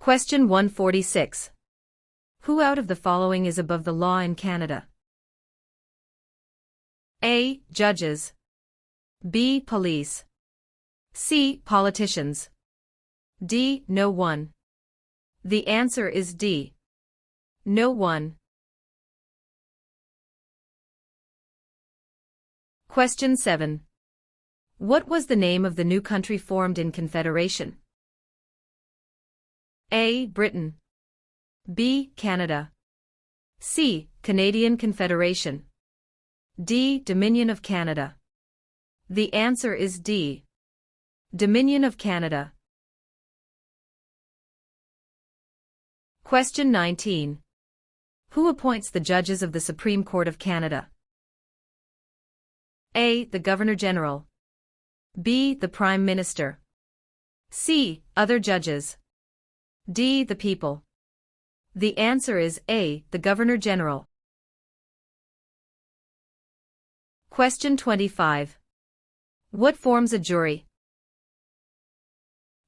Question 146. Who out of the following is above the law in Canada? A. Judges. B. Police. C. Politicians. D. No one. The answer is D. No one. Question 7. What was the name of the new country formed in Confederation? A. Britain. B. Canada. C. Canadian Confederation. D. Dominion of Canada. The answer is D. Dominion of Canada. Question 19. Who appoints the judges of the Supreme Court of Canada? A. The Governor-General. B. The Prime Minister. C. Other judges. D. The people. The answer is A. The Governor-General. Question 25. What forms a jury?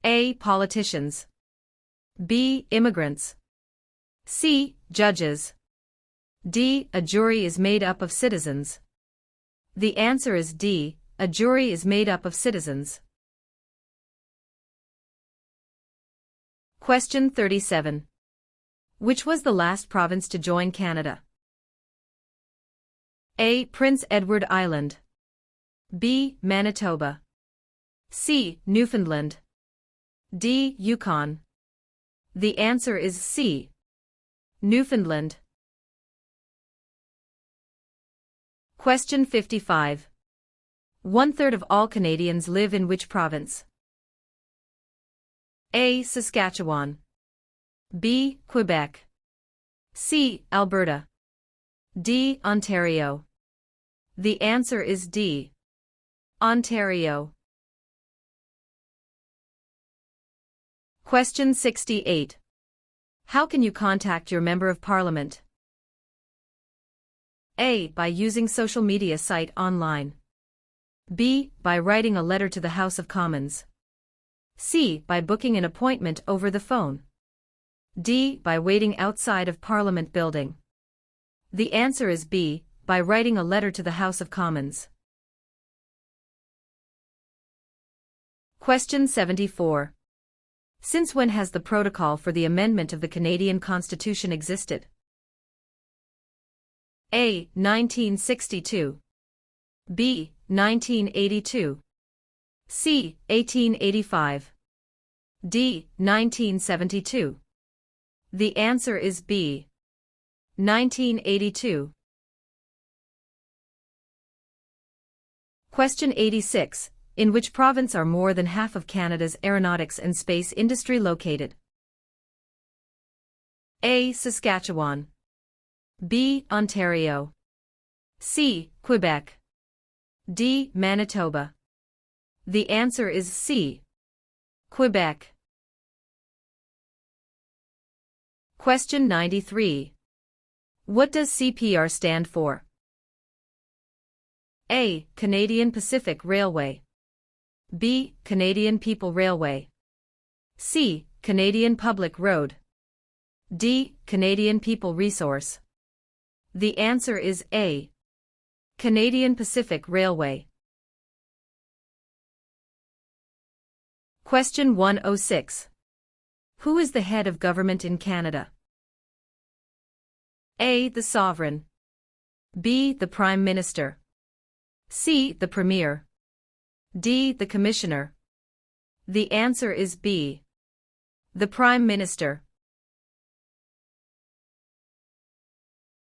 A. Politicians. B. Immigrants. C. Judges. D. A jury is made up of citizens. The answer is D. A jury is made up of citizens. Question 37. Which was the last province to join Canada? A. Prince Edward Island. B. Manitoba. C. Newfoundland. D. Yukon. The answer is C. Newfoundland. Question 55. 1/3 of all Canadians live in which province? A. Saskatchewan. B. Quebec. C. Alberta. D. Ontario. The answer is D. Ontario. Question 68. How can you contact your Member of Parliament? A. By using social media site online. B. By writing a letter to the House of Commons. C. By booking an appointment over the phone. D. By waiting outside of Parliament building. The answer is B. By writing a letter to the House of Commons. Question 74. Since when has the protocol for the amendment of the Canadian Constitution existed? A. 1962. B. 1982. C. 1885. D. 1972. The answer is B. 1982. Question 86. In which province are more than half of Canada's aeronautics and space industry located? A. Saskatchewan. B. Ontario. C. Quebec. D. Manitoba. The answer is C. Quebec. Question 93. What does CPR stand for? A. Canadian Pacific Railway. B. Canadian People Railway. C. Canadian Public Road. D. Canadian People Resource. The answer is A. Canadian Pacific Railway. Question 106. Who is the head of government in Canada? A. The Sovereign. B. The Prime Minister. C. The Premier. D. The Commissioner. The answer is B. The Prime Minister.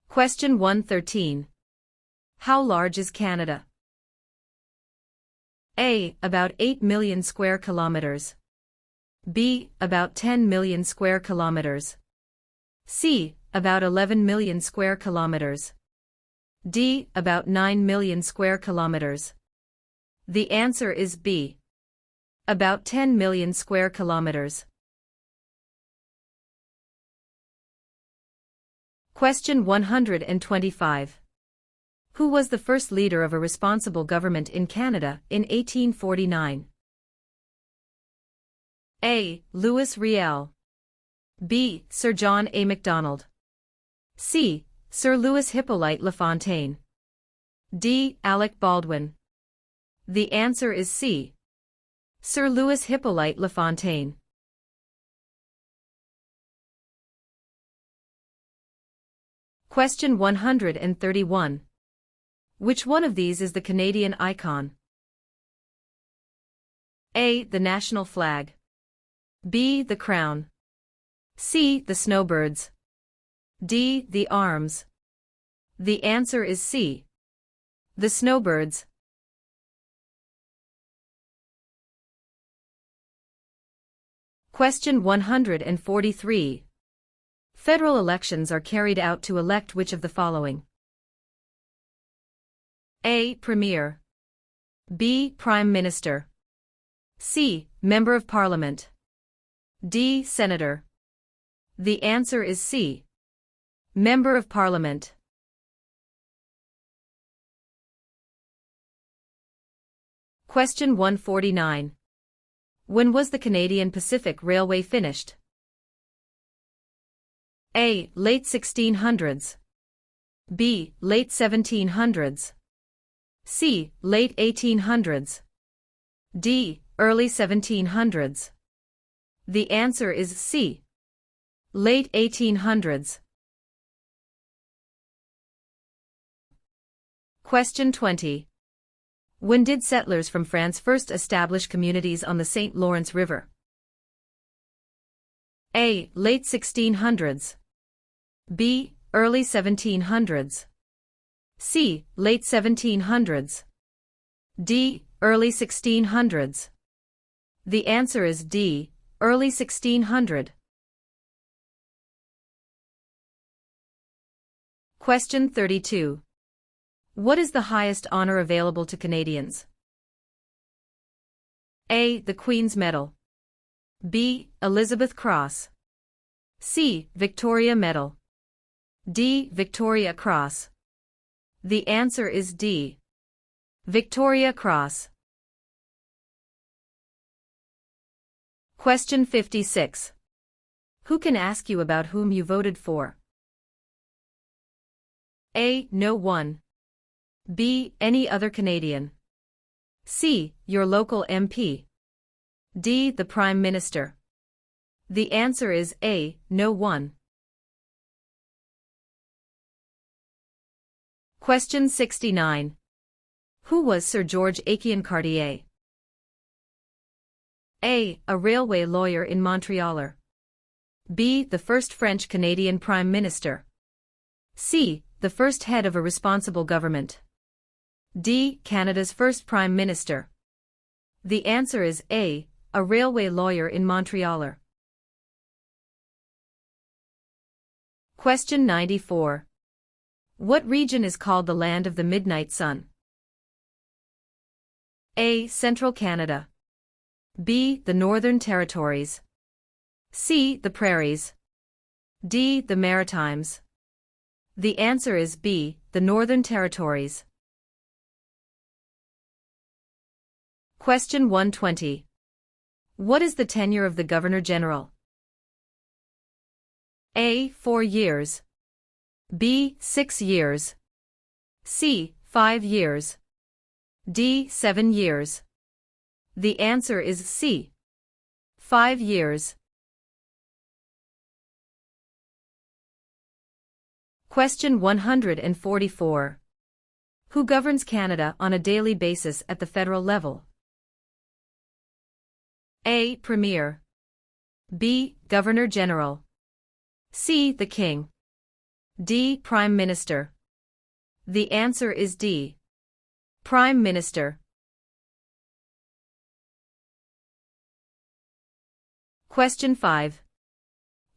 Question 113. How large is Canada? A. About 8 million square kilometers. B. About 10 million square kilometers. C. About 11 million square kilometers. D. About 9 million square kilometers. The answer is B. About 10 million square kilometers. Question 125. Who was the first leader of a responsible government in Canada in 1849? A. Louis Riel. B. Sir John A. Macdonald. C. Sir Louis Hippolyte LaFontaine. D. Alec Baldwin. The answer is C. Sir Louis Hippolyte LaFontaine. Question 131. Which one of these is the Canadian icon? A. The national flag. B. The crown. C. The snowbirds. D. The arms. The answer is C. The snowbirds. Question 143. Federal elections are carried out to elect which of the following? A. Premier. B. Prime Minister. C. Member of Parliament. D. Senator. The answer is C. Member of Parliament. Question 149. When was the Canadian Pacific Railway finished? A. Late 1600s. B. Late 1700s. C. Late 1800s. D. Early 1700s. The answer is C. Late 1800s. Question 20. When did settlers from France first establish communities on the St. Lawrence River? A. Late 1600s. B. Early 1700s. C. Late 1700s. D. Early 1600s. The answer is D. Early 1600. Question 32. What is the highest honor available to Canadians? A. The Queen's Medal. B. Elizabeth Cross. C. Victoria Medal. D. Victoria Cross. The answer is D. Victoria Cross. Question 56. Who can ask you about whom you voted for? A. No one. B. Any other Canadian. C. Your local MP. D. The Prime Minister. The answer is A. No one. Question 69. Who was Sir George Aiken Cartier? A. A railway lawyer in Montreal. B. The first French-Canadian Prime Minister. C. The first head of a responsible government. D. Canada's first Prime Minister. The answer is A. A railway lawyer in Montreal. Question 94. What region is called the Land of the Midnight Sun? A. Central Canada. B. The Northern Territories. C. The Prairies. D. The Maritimes. The answer is B. The Northern Territories. Question 120. What is the tenure of the Governor-General? A. 4 years. B. 6 years. C. 5 years. D. 7 years. The answer is C. 5 years. Question 144. Who governs Canada on a daily basis at the federal level? A. Premier. B. Governor-General. C. The King. D. Prime Minister. The answer is D. Prime Minister. Question 5.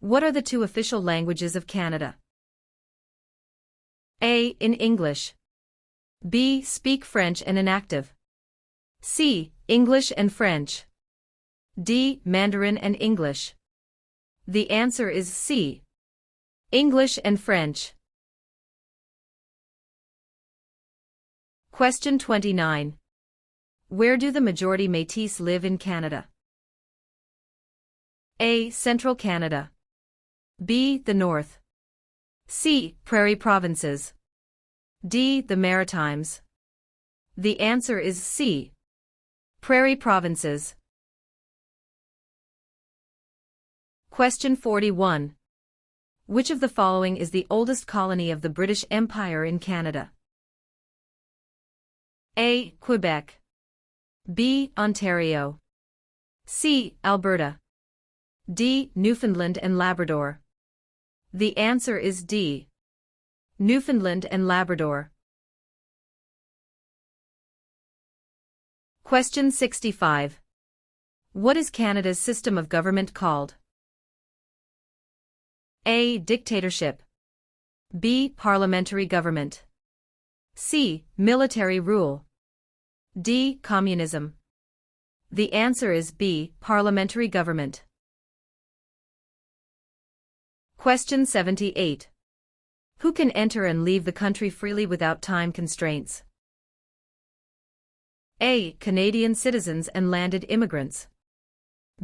What are the two official languages of Canada? A. In English. B. Speak French and inactive. C. English and French. D. Mandarin and English. The answer is C. English and French. Question 29. Where do the majority Métis live in Canada? A. Central Canada. B. The North. C. Prairie Provinces. D. The Maritimes. The answer is C. Prairie Provinces. Question 41. Which of the following is the oldest colony of the British Empire in Canada? A. Quebec. B. Ontario. C. Alberta. D. Newfoundland and Labrador. The answer is D. Newfoundland and Labrador. Question 65. What is Canada's system of government called? A. Dictatorship. B. Parliamentary government. C. Military rule. D. Communism. The answer is B. Parliamentary government. Question 78. Who can enter and leave the country freely without time constraints? A. Canadian citizens and landed immigrants.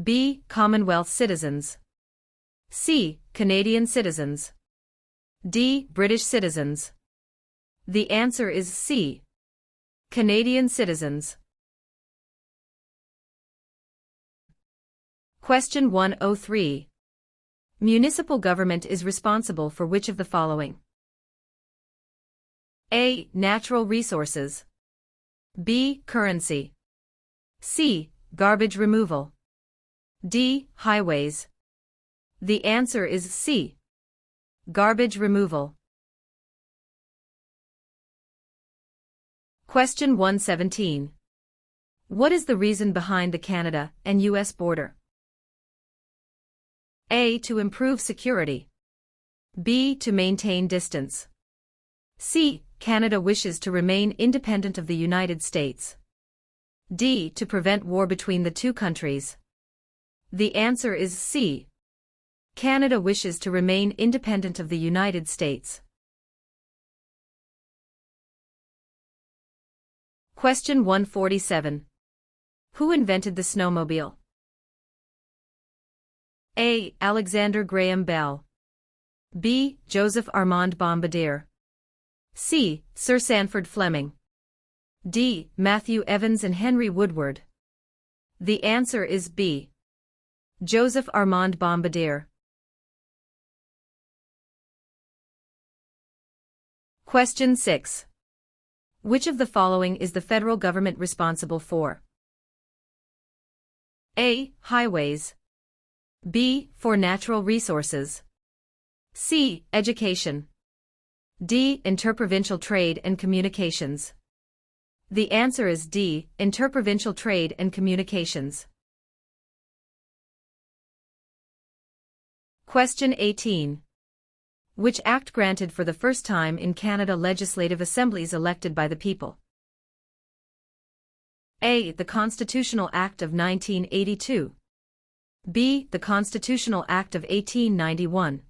B. Commonwealth citizens. C. Canadian citizens. D. British citizens. The answer is C. Canadian citizens. Question 103. Municipal government is responsible for which of the following? A. Natural resources. B. Currency. C. Garbage removal. D. Highways. The answer is C. Garbage removal. Question 117. What is the reason behind the Canada and U.S. border? A. To improve security. B. To maintain distance. C. Canada wishes to remain independent of the United States. D. To prevent war between the two countries. The answer is C. Canada wishes to remain independent of the United States. Question 147. Who invented the snowmobile? A. Alexander Graham Bell. B. Joseph Armand Bombardier. C. Sir Sanford Fleming. D. Matthew Evans and Henry Woodward. The answer is B. Joseph Armand Bombardier. Question 6. Which of the following is the federal government responsible for? A. Highways. B. For natural resources. C. Education. D. Interprovincial trade and communications. The answer is D. Interprovincial trade and communications. Question 18. Which act granted for the first time in Canada legislative assemblies elected by the people? A. The Constitutional Act of 1982. B. The Constitutional Act of 1891.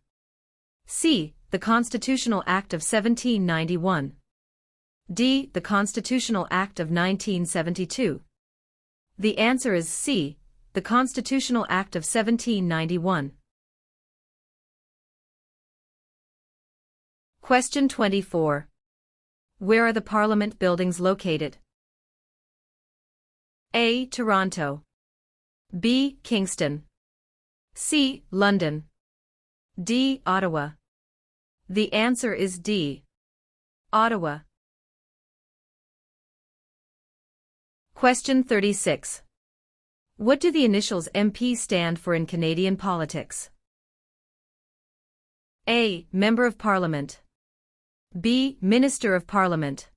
C. The Constitutional Act of 1791. D. The Constitutional Act of 1972. The answer is C. The Constitutional Act of 1791. Question 24. Where are the Parliament buildings located? A. Toronto. B. Kingston. C. London. D. Ottawa. The answer is D. Ottawa. Question 36. What do the initials MP stand for in Canadian politics? A. Member of Parliament. B. Minister of Parliament.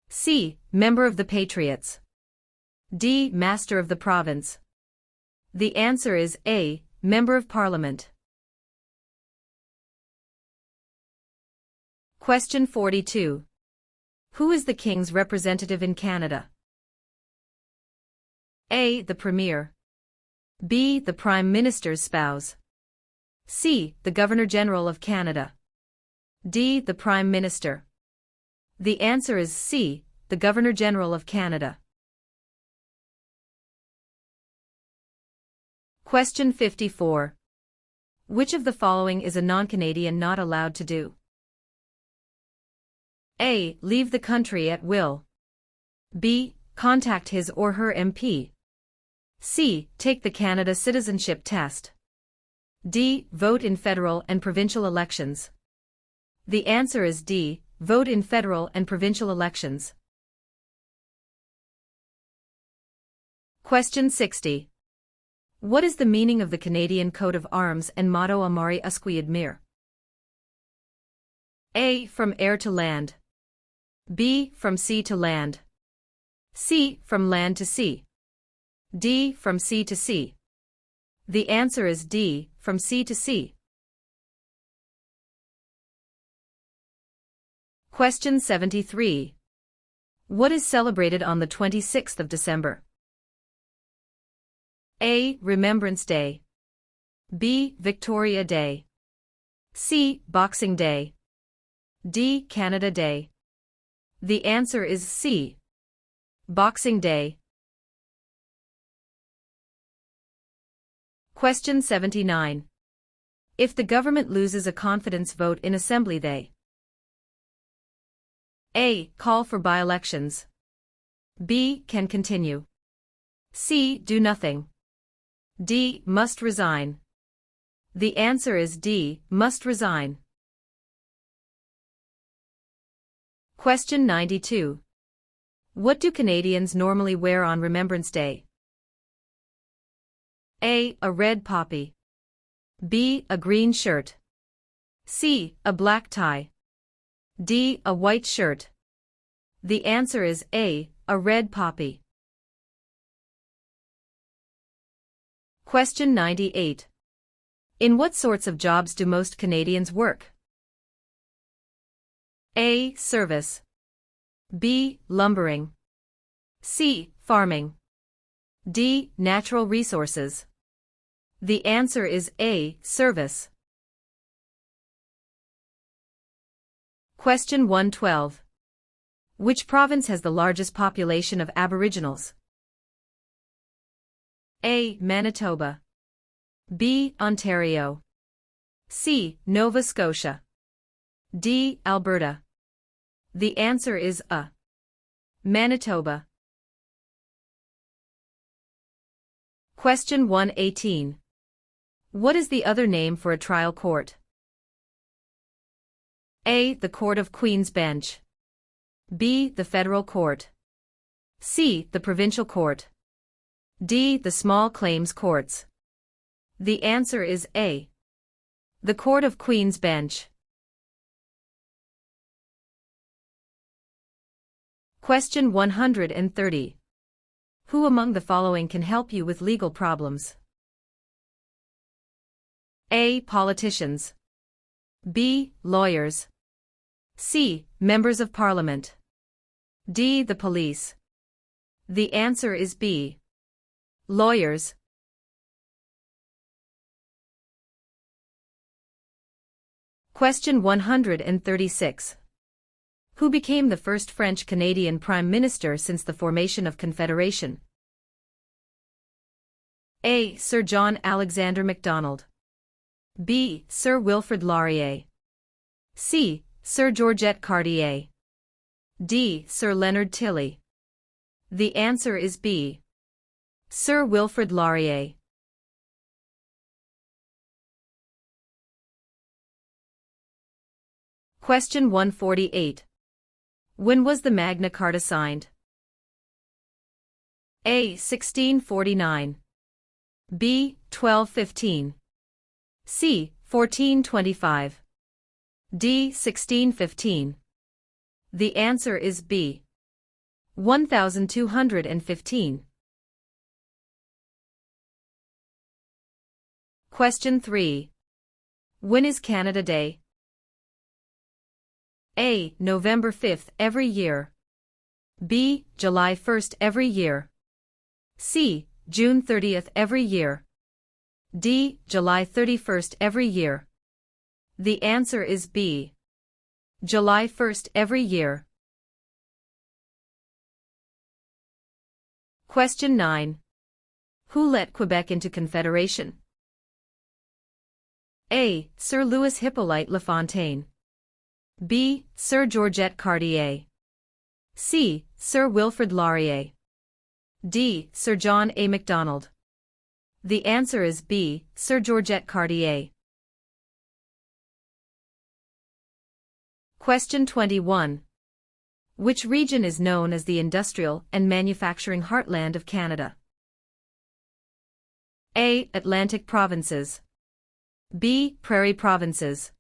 C. Member of the Patriots. D. Master of the Province. The answer is A. Member of Parliament. Question 42. Who is the King's representative in Canada? A. The Premier. B. The Prime Minister's spouse. C. The Governor-General of Canada. D. The Prime Minister. The answer is C. The Governor-General of Canada. Question 54. Which of the following is a non-Canadian not allowed to do? A. Leave the country at will. B. Contact his or her MP. C. Take the Canada Citizenship Test. D. Vote in federal and provincial elections. The answer is D. Vote in federal and provincial elections. Question 60. What is the meaning of the Canadian coat of arms and motto Amari Usqui Admire? A. From air to land. B. From sea to land. C. From land to sea. D. From sea to sea. The answer is D. From sea to sea. Question 73. What is celebrated on the 26th of December? A. Remembrance Day. B. Victoria Day. C. Boxing Day. D. Canada Day. The answer is C. Boxing Day. Question 79. If the government loses a confidence vote in Assembly, they A. Call for by-elections. B. Can continue. C. Do nothing. D. Must resign. The answer is D. Must resign. Question 92. What do Canadians normally wear on Remembrance Day? A. A red poppy. B. A green shirt. C. A black tie. D. A white shirt. The answer is A. A red poppy. Question 98. In what sorts of jobs do most Canadians work? A. Service. B. Lumbering. C. Farming. D. Natural resources. The answer is A. Service. Question 112. Which province has the largest population of Aboriginals? A. Manitoba. B. Ontario. C. Nova Scotia. D. Alberta. The answer is A. Manitoba. Question 118. What is the other name for a trial court? A. The Court of Queen's Bench. B. The Federal Court. C. The Provincial Court. D. The Small Claims Courts. The answer is A. The Court of Queen's Bench. Question 130. Who among the following can help you with legal problems? A. Politicians. B. Lawyers. C. Members of Parliament. D. The police. The answer is B. Lawyers. Question 136. Who became the first French-Canadian Prime Minister since the formation of Confederation? A. Sir John Alexander Macdonald. B. Sir Wilfrid Laurier. C. Sir Georgette Cartier. D. Sir Leonard Tilley. The answer is B. Sir Wilfrid Laurier. Question 148. When was the Magna Carta signed? A. 1649. B. 1215. C. 1425. D. 1615. The answer is B. 1215. Question 3. When is Canada Day? A. November 5th every year. B. July 1st every year. C. June 30th every year. D. July 31st every year. The answer is B. July 1st every year. Question 9. Who let Quebec into Confederation? A. Sir Louis Hippolyte Lafontaine. B. Sir Georgette Cartier. C. Sir Wilfrid Laurier. D. Sir John A. Macdonald. The answer is B. Sir Georgette Cartier. Question 21. Which region is known as the industrial and manufacturing heartland of Canada? A. Atlantic provinces. B. Prairie provinces.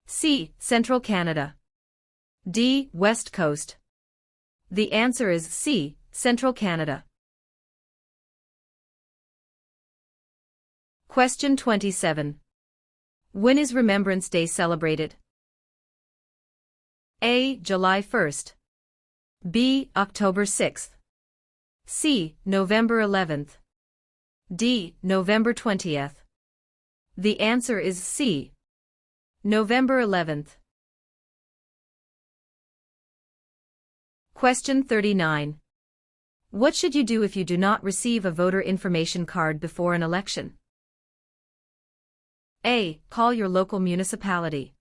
C. Central Canada. D. West Coast. The answer is C. Central Canada. Question 27. When is Remembrance Day celebrated? A. July 1st. B. October 6th. C. November 11th. D. November 20th. The answer is C. November 11th. Question 39. What should you do if you do not receive a voter information card before an election? A. Call your local municipality.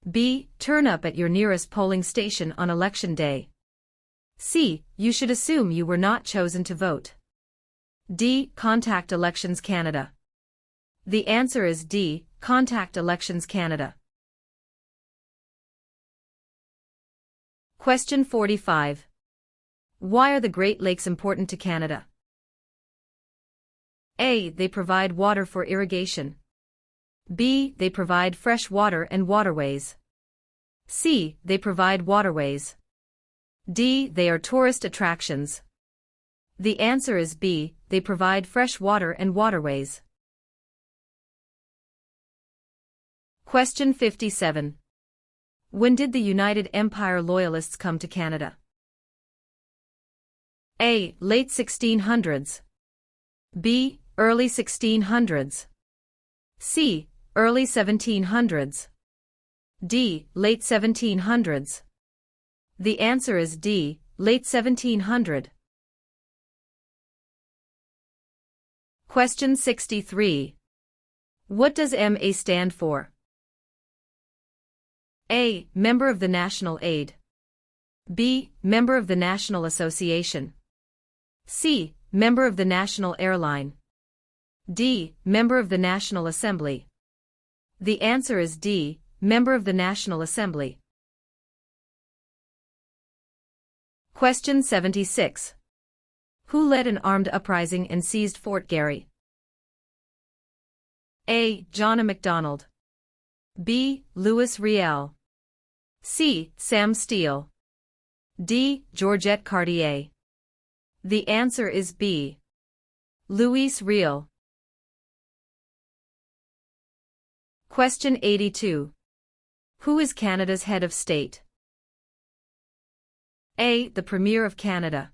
B. Turn up at your nearest polling station on election day. C. You should assume you were not chosen to vote. D. Contact Elections Canada. The answer is D. Contact Elections Canada. Question 45. Why are the Great Lakes important to Canada? A. They provide water for irrigation. B. They provide fresh water and waterways. C. They provide waterways. D. They are tourist attractions. The answer is B. They provide fresh water and waterways. Question 57. When did the United Empire Loyalists come to Canada? A. Late 1600s. B. Early 1600s. C. Early 1700s. D. Late 1700s. The answer is D. Late 1700. Question 63. What does MA stand for? A. Member of the National Aid. B. Member of the National Association. C. Member of the National Airline. D. Member of the National Assembly. The answer is D. Member of the National Assembly. Question 76. Who led an armed uprising and seized Fort Garry? A. John A. Macdonald. B. Louis Riel. C. Sam Steele. D. Georgette Cartier. The answer is B. Louis Riel. Question 82. Who is Canada's head of state? A. The Premier of Canada.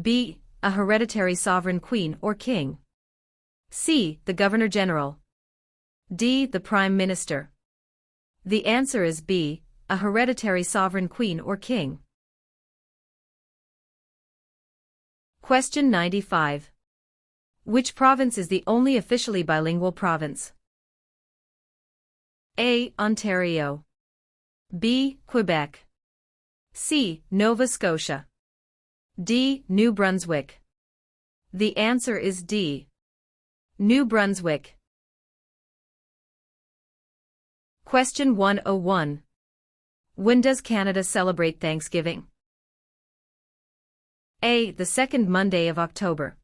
B. A hereditary sovereign queen or king. C. The Governor-General. D. The Prime Minister. The answer is B. A hereditary sovereign queen or king. Question 95. Which province is the only officially bilingual province? A. Ontario. B. Quebec. C. Nova Scotia. D. New Brunswick. The answer is D. New Brunswick. Question 101. When does Canada celebrate Thanksgiving? A. The second Monday of October.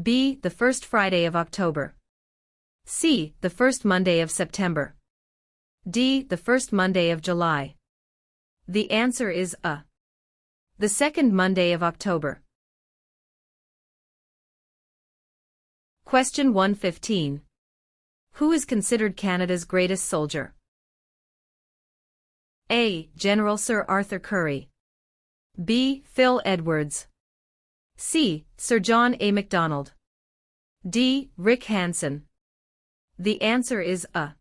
B. The first Friday of October. C. The first Monday of September. D. The first Monday of July. The answer is A. The second Monday of October. Question 115. Who is considered Canada's greatest soldier? A. General Sir Arthur Currie. B. Phil Edwards. C. Sir John A. Macdonald. D. Rick Hansen. The answer is A.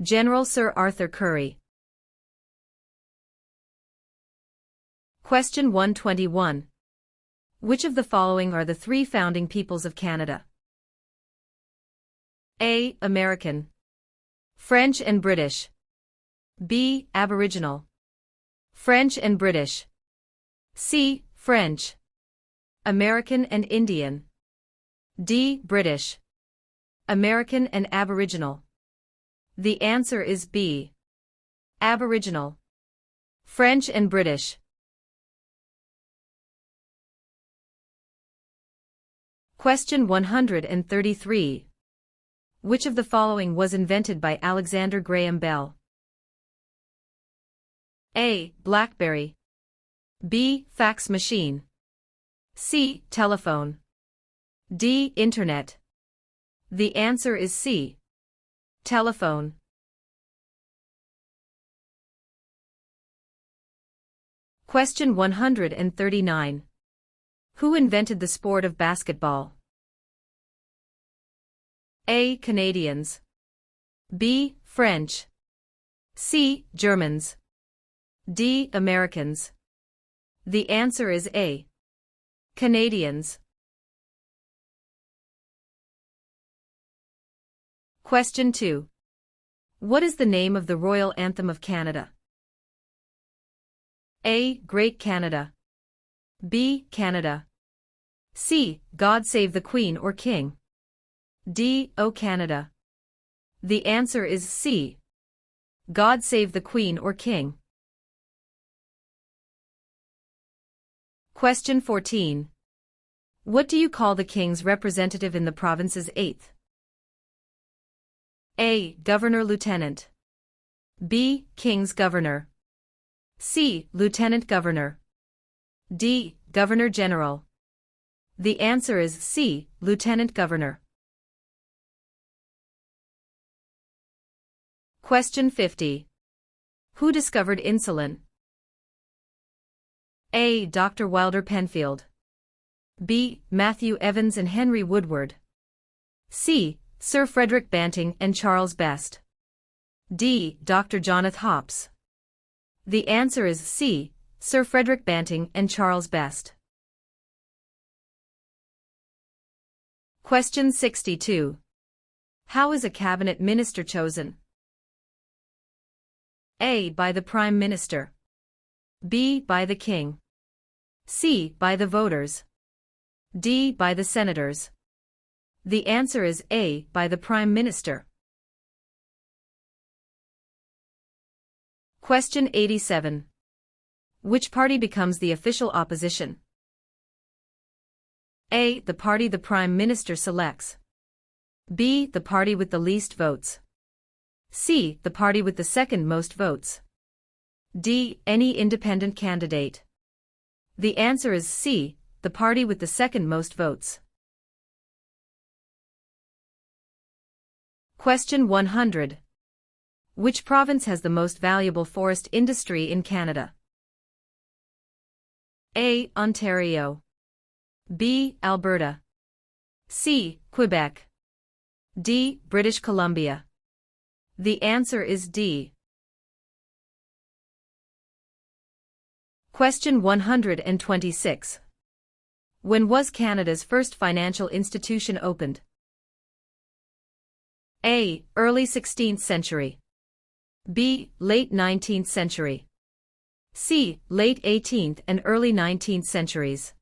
General Sir Arthur Currie. Question 121. Which of the following are the three founding peoples of Canada? A. American. French and British. B. Aboriginal. French and British. C. French. American and Indian. D. British. American and Aboriginal. The answer is B. Aboriginal. French and British. Question 133. Which of the following was invented by Alexander Graham Bell? A. BlackBerry. B. Fax machine. C. Telephone. D. Internet. The answer is C. Telephone. Question 139. Who invented the sport of basketball? A. Canadians. B. French. C. Germans. D. Americans. The answer is A. Canadians. Question 2. What is the name of the royal anthem of Canada? A. Great Canada. B. Canada. C. God Save the Queen or King. D. O Canada. The answer is C. God Save the Queen or King. Question 14. What do you call the King's representative in the province's 8th? A. Governor-Lieutenant. B. King's Governor. C. Lieutenant Governor. D. Governor-General. The answer is C. Lieutenant Governor. Question 50. Who discovered insulin? A. Dr. Wilder Penfield. B. Matthew Evans and Henry Woodward. C. Sir Frederick Banting and Charles Best. D. Dr. Jonathan Hops. The answer is C. Sir Frederick Banting and Charles Best. Question 62. How is a cabinet minister chosen? A. By the Prime Minister. B. By the King. C. By the voters. D. By the senators. The answer is A. By the Prime Minister. Question 87. Which party becomes the official opposition? A. The party the Prime Minister selects. B. The party with the least votes. C. The party with the second most votes. D. Any independent candidate. The answer is C. The party with the second most votes. Question 100. Which province has the most valuable forest industry in Canada? A. Ontario. B. Alberta. C. Quebec. D. British Columbia. The answer is D. Question 126. When was Canada's first financial institution opened? A. Early 16th century. B. Late 19th century. C. Late 18th and early 19th centuries.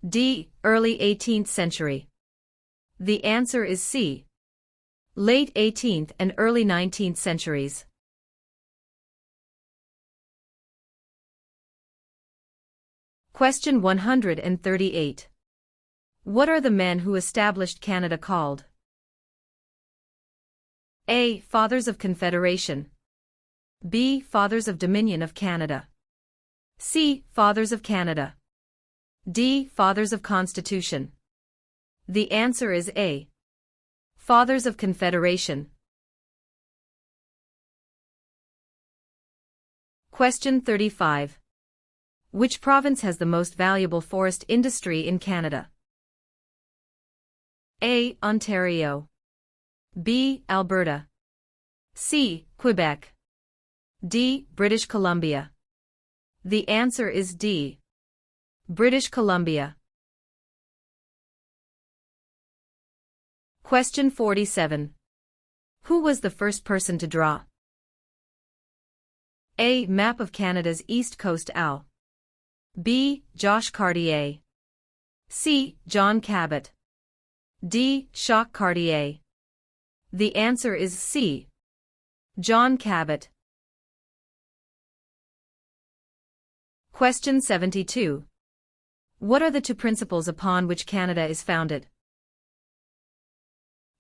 D. Early 18th century. The answer is C. Late 18th and early 19th centuries. Question 138. What are the men who established Canada called? A. Fathers of Confederation. B. Fathers of Dominion of Canada. C. Fathers of Canada. D. Fathers of Constitution. The answer is A. Fathers of Confederation. Question 35. Which province has the most valuable forest industry in Canada? A. Ontario. B. Alberta. C. Quebec. D. British Columbia. The answer is D. British Columbia. Question 47. Who was the first person to draw A. Map of Canada's East Coast Owl. B. Josh Cartier. C. John Cabot. D. Jacques Cartier. The answer is C. John Cabot. Question 72. What are the two principles upon which Canada is founded?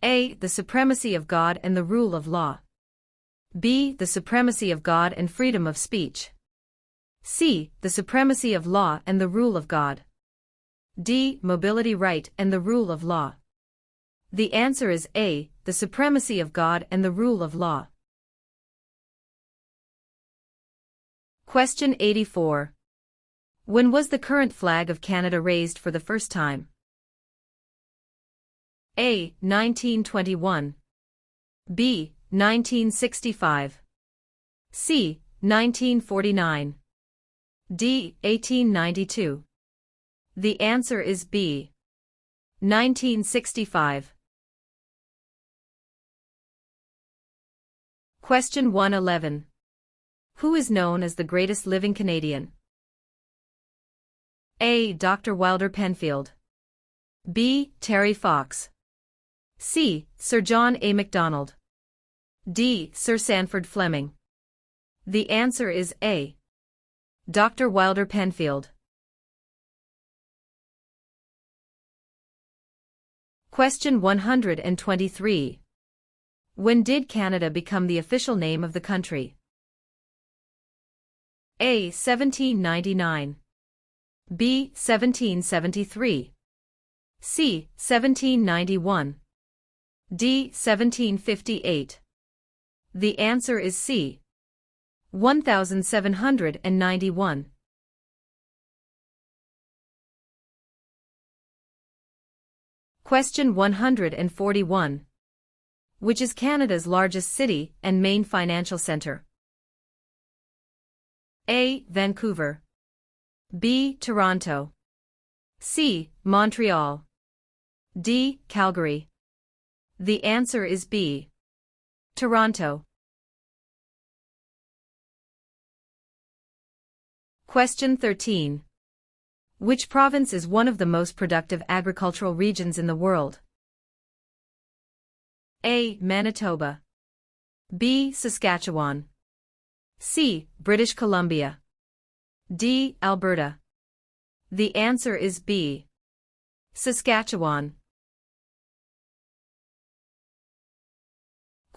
A. The supremacy of God and the rule of law. B. The supremacy of God and freedom of speech. C. The supremacy of law and the rule of God. D. Mobility right and the rule of law. The answer is A. The supremacy of God and the rule of law. Question 84. When was the current flag of Canada raised for the first time? A. 1921. B. 1965. C. 1949. D. 1892. The answer is B. 1965. Question 111. Who is known as the greatest living Canadian? A. Dr. Wilder Penfield. B. Terry Fox. C. Sir John A. Macdonald. D. Sir Sanford Fleming. The answer is A. Dr. Wilder Penfield. Question 123. When did Canada become the official name of the country? A. 1799. B. 1773. C. 1791. D. 1758. The answer is C. 1791. Question 141. Which is Canada's largest city and main financial centre? A. Vancouver. B. Toronto. C. Montreal. D. Calgary. The answer is B. Toronto. Question 13. Which province is one of the most productive agricultural regions in the world? A. Manitoba. B. Saskatchewan. C. British Columbia. D. Alberta. The answer is B. Saskatchewan.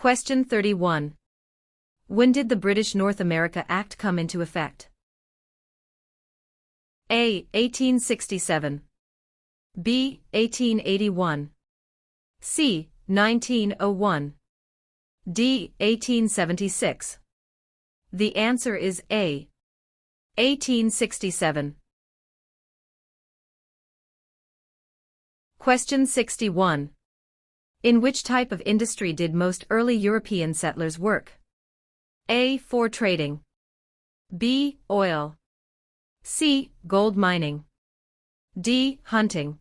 Question 31. When did the British North America Act come into effect? A. 1867. B. 1881. C. 1901. D. 1876. The answer is A. 1867. Question 61. In which type of industry did most early European settlers work? A. Fur trading. B. Oil. C. Gold mining. D. Hunting.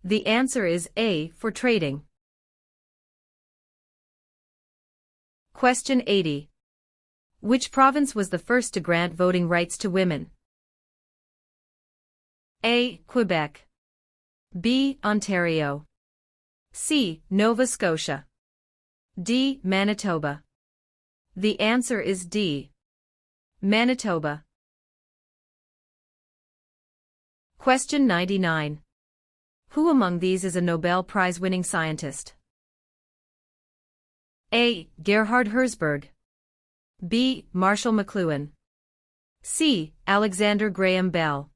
The answer is A. Fur trading. Question 80. Which province was the first to grant voting rights to women? A. Quebec. B. Ontario. C. Nova Scotia. D. Manitoba. The answer is D. Manitoba. Question 99. Who among these is a Nobel Prize-winning scientist? A. Gerhard Herzberg. B. Marshall McLuhan. C. Alexander Graham Bell.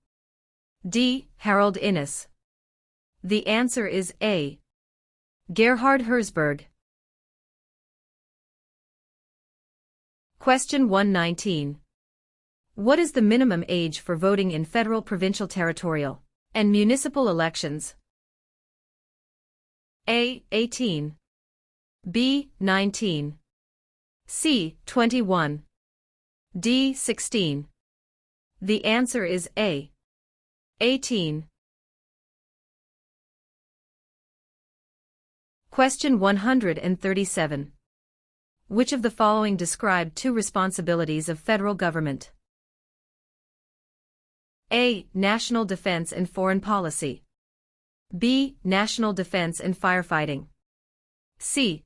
D. Harold Innis. The answer is A. Gerhard Herzberg. Question 119. What is the minimum age for voting in federal, provincial, territorial, and municipal elections? A. 18. B. 19. C. 21. D. 16. The answer is A. 18. Question 137. Which of the following describe two responsibilities of federal government? A. National defense and foreign policy. B. National defense and firefighting. C.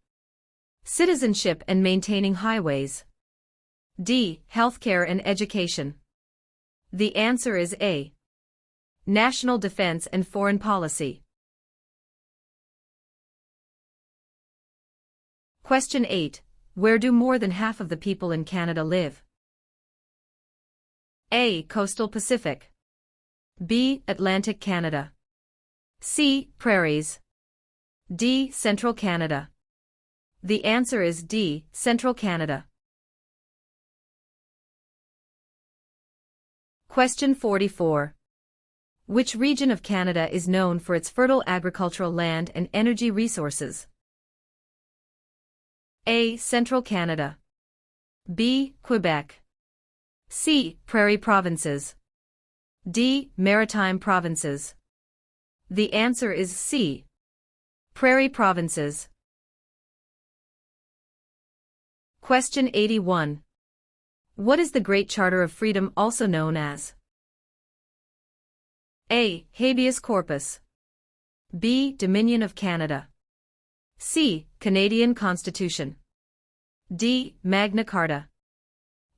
Citizenship and maintaining highways. D. Healthcare and education. The answer is A. National defense and foreign policy. Question 8. Where do more than half of the people in Canada live? A. Coastal Pacific. B. Atlantic Canada. C. Prairies. D. Central Canada. The answer is D. Central Canada. Question 44. Which region of Canada is known for its fertile agricultural land and energy resources? A. Central Canada. B. Quebec. C. Prairie provinces. D. Maritime provinces. The answer is C. Prairie provinces. Question 81. What is the Great Charter of Freedom also known as? A. Habeas corpus. B. Dominion of Canada. C. Canadian Constitution. D. Magna Carta.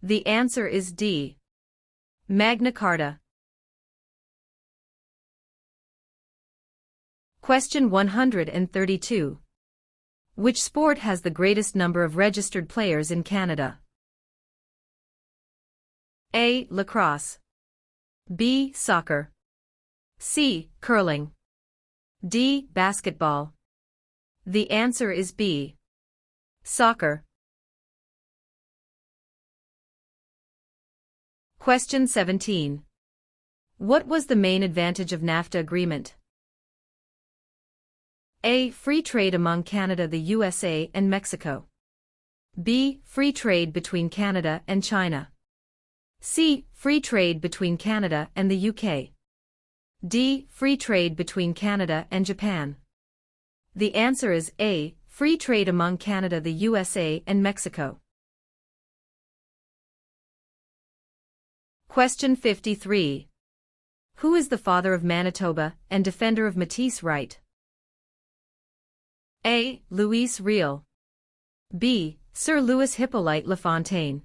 The answer is D. Magna Carta. Question 132. Which sport has the greatest number of registered players in Canada? A. Lacrosse. B. Soccer. C. Curling. D. Basketball. The answer is B. Soccer. Question 17. What was the main advantage of NAFTA agreement? A. Free trade among Canada, the USA, and Mexico. B. Free trade between Canada and China. C. Free trade between Canada and the UK. D. Free trade between Canada and Japan. The answer is A. Free trade among Canada, the USA, and Mexico. Question 53. Who is the father of Manitoba and defender of Métis right? A. Louis Riel. B. Sir Louis Hippolyte Lafontaine.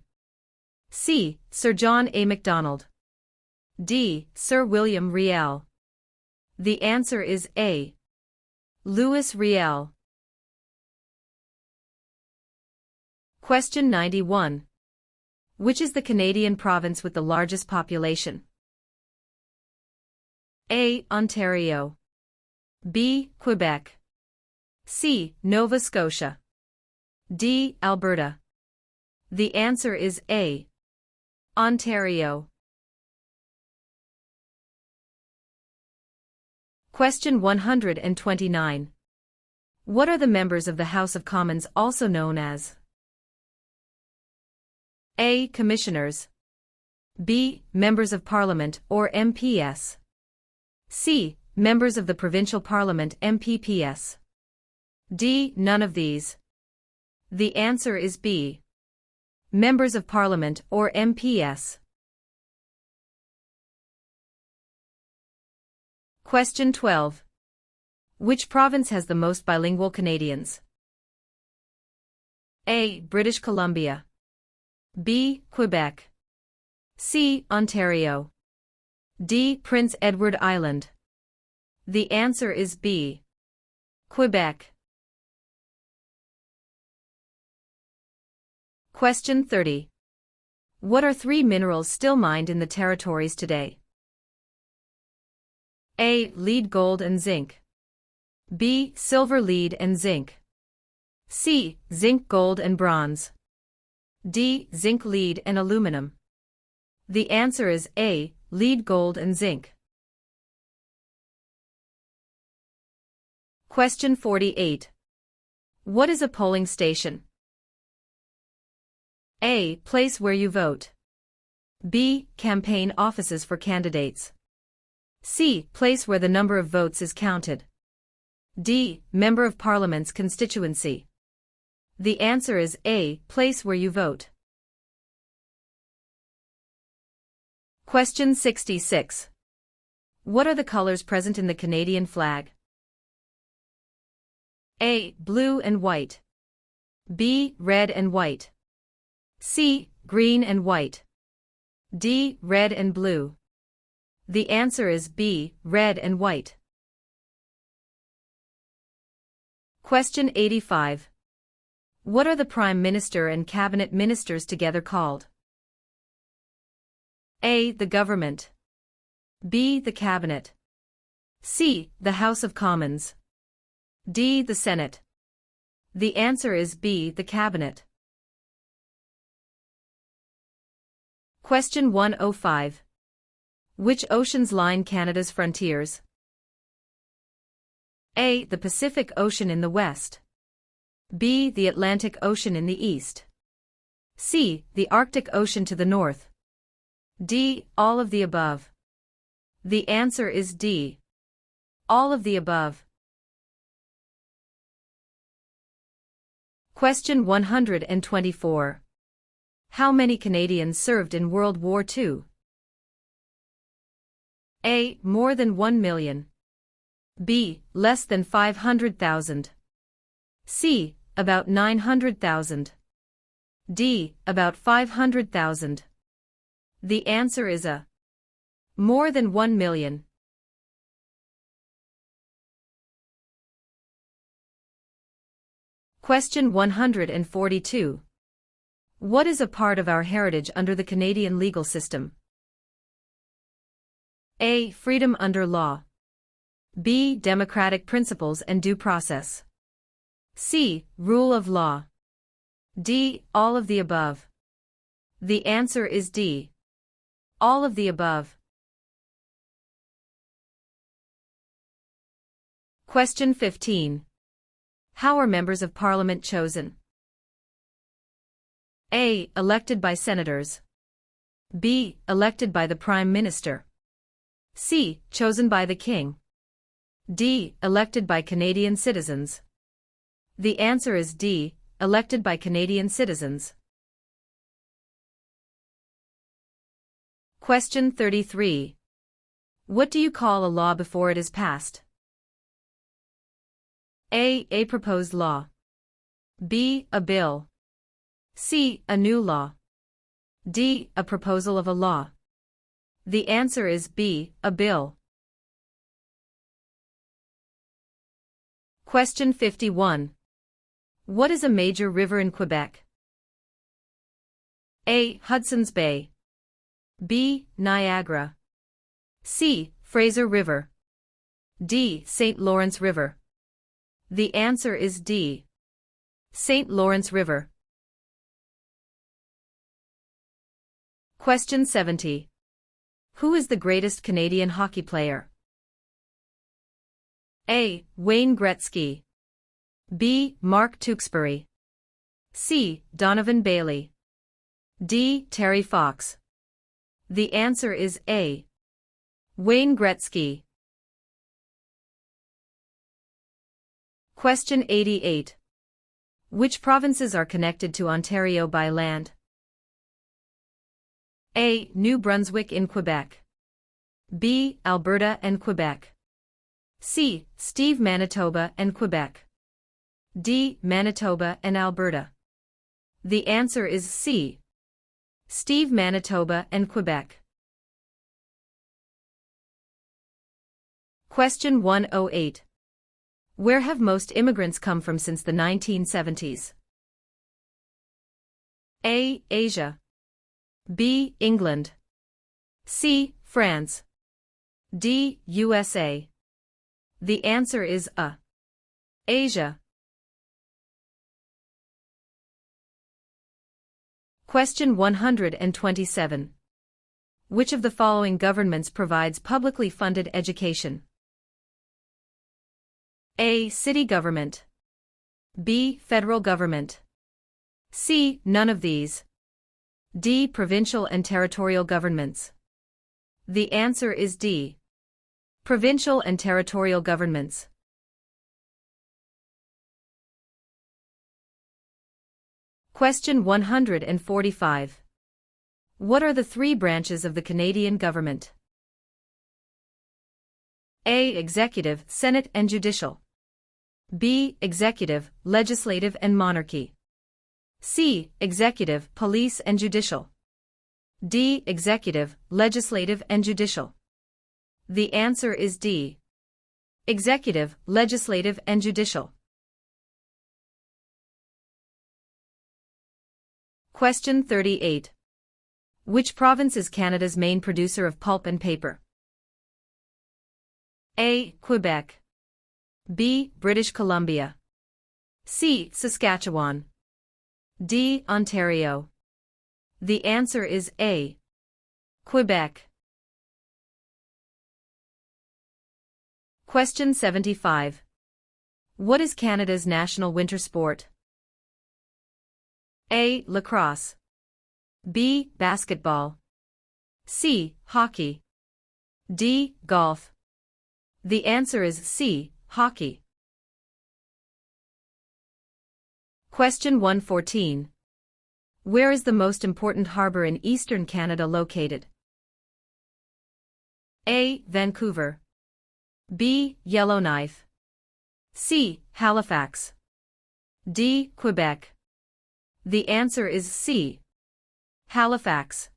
C. Sir John A. Macdonald. D. Sir William Riel. The answer is A. Louis Riel. Question 91. Which is the Canadian province with the largest population? A. Ontario. B. Quebec. C. Nova Scotia. D. Alberta. The answer is A. Ontario. Question 129. What are the members of the House of Commons also known as? A. Commissioners. B. Members of Parliament or MPS. C. Members of the Provincial Parliament MPPS. D. None of these. The answer is B. Members of Parliament or MPS. Question 12. Which province has the most bilingual Canadians? A. British Columbia. B. Quebec. C. Ontario. D. Prince Edward Island. The answer is B. Quebec. Question 30. What are three minerals still mined in the territories today? A. Lead, gold, and zinc. B. Silver, lead, and zinc. C. Zinc, gold, and bronze. D. Zinc, lead, and aluminum. The answer is A. Lead, gold, and zinc. Question 48. What is a polling station? A. Place where you vote. B. Campaign offices for candidates. C. Place where the number of votes is counted. D. Member of Parliament's constituency. The answer is A. Place where you vote. Question 66. What are the colors present in the Canadian flag? A. Blue and white. B. Red and white. C. Green and white. D. Red and blue. The answer is B. Red and white. Question 85. What are the Prime Minister and Cabinet Ministers together called? A. The Government. B. The Cabinet. C. The House of Commons. D. The Senate. The answer is B. The Cabinet. Question 105. Which oceans line Canada's frontiers? A. The Pacific Ocean in the west. B. The Atlantic Ocean in the east. C. The Arctic Ocean to the north. D. All of the above. The answer is D. All of the above. Question 124. How many Canadians served in World War II? A. More than 1 million. B. Less than 500,000. C. About 900,000. D. About 500,000. The answer is A. More than 1 million. Question 142. What is a part of our heritage under the Canadian legal system? A. Freedom under law. B. Democratic principles and due process. C. Rule of law. D. All of the above. The answer is D. All of the above. Question 15. How are members of Parliament chosen? A. Elected by senators. B. Elected by the Prime Minister. C. Chosen by the King. D. Elected by Canadian citizens. The answer is D. Elected by Canadian citizens. Question 33. What do you call a law before it is passed? A. A proposed law. B. A bill. C. A new law. D. A proposal of a law. The answer is B. A bill. Question 51. What is a major river in Quebec? A. Hudson's Bay. B. Niagara. C. Fraser River. D. St. Lawrence River. The answer is D. St. Lawrence River. Question 70. Who is the greatest Canadian hockey player? A. Wayne Gretzky. B. Mark Tewksbury. C. Donovan Bailey. D. Terry Fox. The answer is A. Wayne Gretzky. Question 88. Which provinces are connected to Ontario by land? A. New Brunswick in Quebec. B. Alberta and Quebec. C. Steve Manitoba and Quebec. D. Manitoba and Alberta. The answer is C. Steve Manitoba and Quebec. Question 108. Where have most immigrants come from since the 1970s? A. Asia. B. England. C. France. D. USA. The answer is A. Asia. Question 127. Which of the following governments provides publicly funded education? A. City government. B. Federal government. C. None of these. D. Provincial and territorial governments. The answer is D. Provincial and territorial governments. Question 145. What are the three branches of the Canadian government? A. Executive, Senate and Judicial. B. Executive, Legislative and Monarchy. C. Executive, Police and Judicial. D. Executive, Legislative and Judicial. The answer is D. Executive, Legislative and Judicial. Question 38. Which province is Canada's main producer of pulp and paper? A. Quebec. B. British Columbia. C. Saskatchewan. D. Ontario. The answer is A. Quebec. Question 75. What is Canada's national winter sport? A. Lacrosse. B. Basketball. C. Hockey. D. Golf. The answer is C. Hockey. Question 114. Where is the most important harbor in eastern Canada located? A. Vancouver. B. Yellowknife. C. Halifax. D. Quebec. The answer is C. Halifax.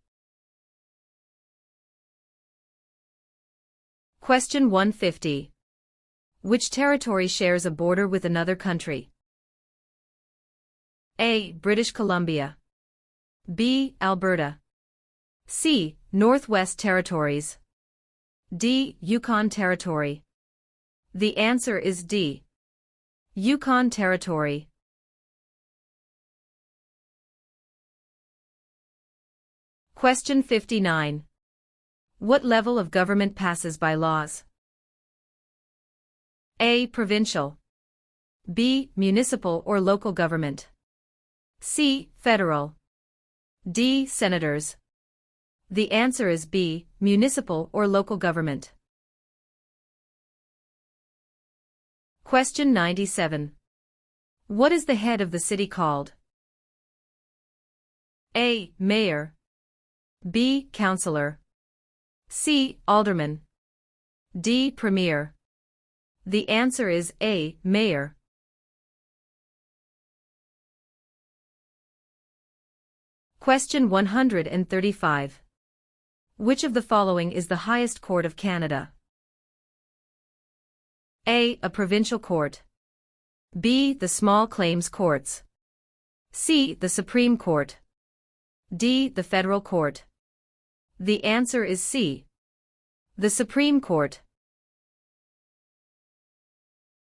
Question 150. Which territory shares a border with another country? A. British Columbia. B. Alberta. C. Northwest Territories. D. Yukon Territory. The answer is D. Yukon Territory. Question 59. What level of government passes by laws? A. Provincial. B. Municipal or local government. C. Federal. D. Senators. The answer is B. Municipal or local government. Question 97. What is the head of the city called? A. Mayor. B. Councillor. C. Alderman. D. Premier. The answer is A. Mayor. Question 135. Which of the following is the highest court of Canada? A. A provincial court. B. The small claims courts. C. The Supreme Court. D. The federal court. The answer is C. The Supreme Court.